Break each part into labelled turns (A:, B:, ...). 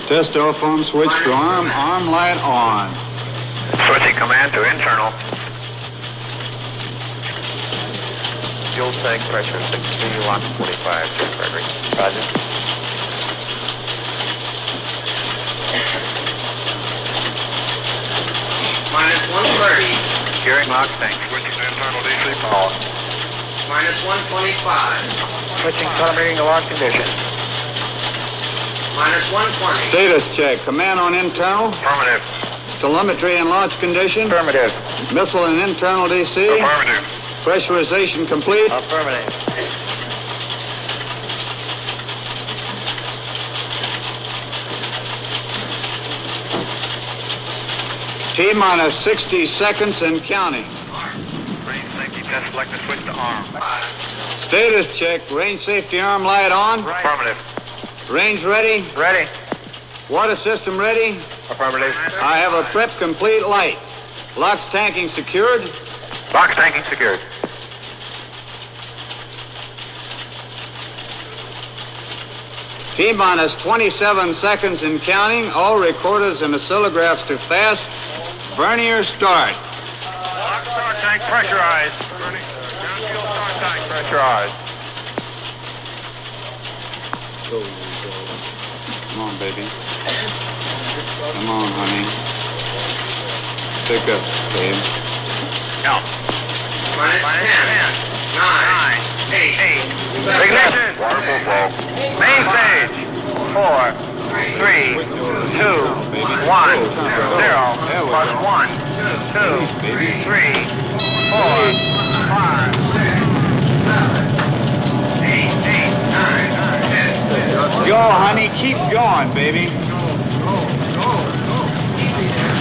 A: Testophone switch to arm light on.
B: Switching command to internal. Fuel tank pressure 16 watts 45, Gregory. Roger.
C: Minus 130.
B: Securing lock tank. Switching to internal DC power.
C: Minus 125.
B: Switching telemetering to lock condition.
C: Minus 120.
A: Status check. Command on internal.
B: Affirmative.
A: Telemetry and launch condition.
B: Affirmative.
A: Missile and internal DC.
B: Affirmative.
A: Pressurization complete.
B: Affirmative.
A: T-minus 60 seconds and counting.
B: Range safety test selected. Switch to arm.
A: Status check. Range safety arm light on.
B: Affirmative.
A: Range ready.
B: Ready.
A: Water system ready.
B: Affirmative.
A: I have a prep complete light. Locks tanking secured.
B: Box tanking secured.
A: T-minus 27 seconds and counting. All recorders and oscillographs to fast. Vernier start.
B: Lock star tank pressurized. Gun fuel star tank pressurized.
A: Come on, baby. Come on, honey. Pick up, babe.
B: Count.
C: Minus 10. 9. 8.
B: Ignition. Waterfall flow. Main stage. 4, 3, 2, 1, 0, plus 1, 2, 3, 4, 5,
C: 8, 9, 10.
A: Go, honey. Keep going, baby.
C: Easy there.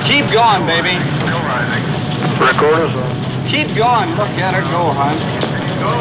A: Keep going, baby.
B: Recorders.
A: Keep going. Look at her go, hon.
C: Go.